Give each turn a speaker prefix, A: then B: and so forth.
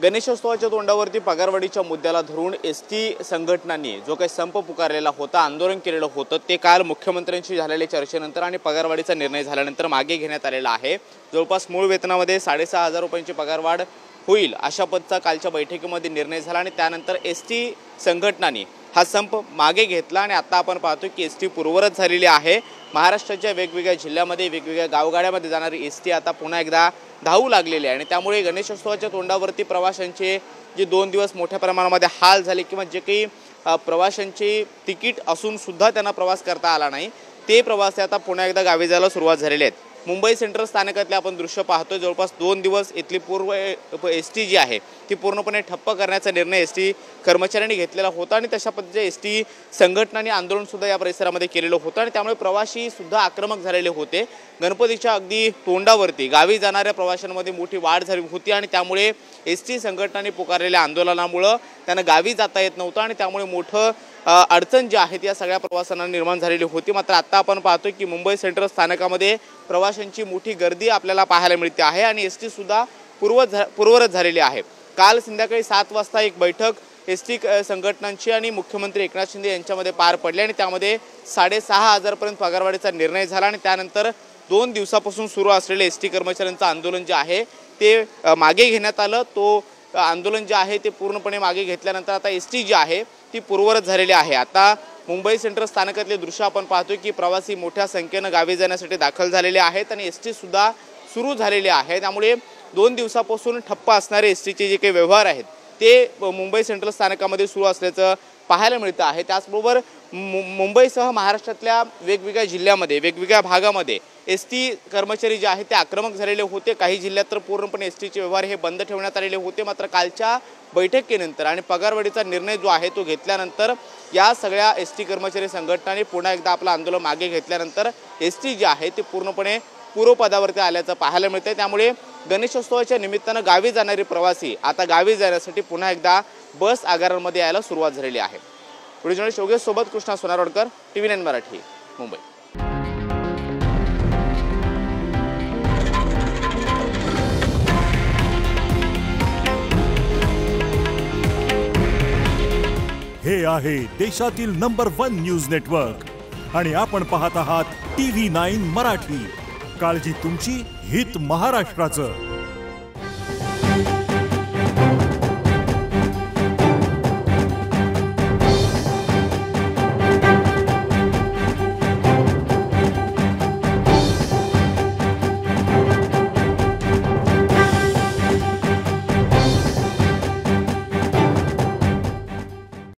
A: गणेशोत्सवाच्या तोंडावरती पगारवाढीच्या मुद्द्याला धरून एसटी संघटनांनी जो काही संप पुकारलेला होता, आंदोलन केलेलं होतं, ते काल मुख्यमंत्र्यांशी झालेल्या चर्चेनंतर आणि पगारवाढीचा निर्णय झाल्यानंतर मागे घेण्यात आलेला आहे। जवळपास मूळ वेतनामध्ये 6,500 रुपयांची पगारवाढ होईल अशा पद्धतीचा कालच्या बैठकीमध्ये निर्णय झाला आणि त्यानंतर एसटी संघटनांनी हा संप मागे घेतला आणि आता आपण पाहतो की एसटी पूर्ववत झालेली आहे। महाराष्ट्राच्या वेगवेगळ्या जिल्ह्यामध्ये वेगवेगळ्या गावगाड्यामध्ये जाणारी एसटी आता पुन्हा एकदा धावू लागलेली आहे आणि त्यामुळे गणेशोत्सवाच्या तोंडावरती प्रवाशांचे जे 2 दिवस मोठ्या प्रमाणामध्ये हाल झाले किंवा जे काही प्रवाशांची तिकीट असून सुद्धा त्यांना प्रवास करता आला नाही, ते प्रवासी आता पुन्हा एकदा गावी जायला सुरुवात झालेली आहेत। मुंबई सेंट्रल स्थानकातले आपण दृश्य पाहतोय। जवळपास 2 दिवस इथली पूर्व एसटी जी आहे ती पूर्णपणे ठप्प करण्याचा निर्णय एसटी कर्मचाऱ्यांनी घेतलेला होता आणि तशा पद्धतीचे एसटी संघटनांनी आंदोलन सुद्धा या परिसरामध्ये केलेलं होतं आणि त्यामुळे प्रवासी सुद्धा आक्रमक झालेले होते। गणपतीच्या अगदी तोंडावरती गावी जाणाऱ्या प्रवाशांमध्ये मोठी वाढ झाली होती आणि त्यामुळे एसटी संघटनांनी पुकारलेल्या आंदोलनामुळे त्यांना गावी जाता येत नव्हतं आणि त्यामुळे मोठं अडचण जी आहे या सगळ्या प्रवाशांना निर्माण झालेली होती। मात्र आता आपण पाहतोय की मुंबई सेंट्रल स्थानकामध्ये प्रवाशांची मोठी गर्दी आपल्याला पाहायला मिळते आहे आणि एसटी सुद्धा पूर्ववत झालेली आहे। काल संध्याकाळी 7 वाजता एक बैठक एसटी संघटनांची आणि मुख्यमंत्री एकनाथ शिंदे यांच्यामध्ये पार पडली आणि त्यामध्ये 6,500 पर्यंत पगारवाढीचा निर्णय झाला आणि त्यानंतर 2 दिवसापासून सुरू असलेले एसटी कर्मचाऱ्यांचं आंदोलन जे आहे ते मागे घेण्यात आलं। तो आंदोलन जे आहे ते पूर्णपणे मागे घेतल्यानंतर आता एसटी जी आहे ती पूर्ववत झालेली आहे। आता मुंबई सेंट्रल स्थानकातले दृश्य आपण पाहतोय की प्रवासी मोठ्या संख्येने गावी जाण्यासाठी दाखल झालेले आहेत आणि एसटी सुद्धा सुरू झालेली आहे। त्यामुळे 2 दिवसापासून ठप्प असणारे एसटीचे जे काही व्यवहार आहेत ते मुंबई सेंट्रल स्थानकामध्ये सुरू असल्याचं पाहायला मिळतं आहे। त्याचबरोबर मुंबईसह महाराष्ट्रातल्या वेगवेगळ्या जिल्ह्यामध्ये वेगवेगळ्या भागामध्ये एसटी कर्मचारी जे आहेत ते आक्रमक झालेले होते। काही जिल्ह्यात तर पूर्णपणे एसटीचे व्यवहार हे बंद ठेवण्यात आलेले होते। मात्र कालच्या बैठकीनंतर आणि पगारवाढीचा निर्णय जो आहे तो घेतल्यानंतर या सगळ्या एसटी कर्मचारी संघटनांनी पुन्हा एकदा आपलं आंदोलन मागे घेतल्यानंतर एसटी जी आहे ती पूर्णपणे पूर्वपदावरती आल्याचं पाहायला मिळतंय। त्यामुळे गणेशोत्सवाच्या निमित्तानं गावी जाणारे प्रवासी आता गावी जाण्यासाठी पुन्हा एकदा बस आगारांमध्ये यायला सुरुवात झालेली आहे। व्हिडिओ जर्नलिस्ट योगेश सोबत कृष्णा सोनारोडकर, TV9 मराठी, मुंबई।
B: हे आहे देशातील नंबर 1 न्यूज नेटवर्क आणि आपण पाहत आहात TV9 मराठी। काळजी तुमची, हित महाराष्ट्राचं।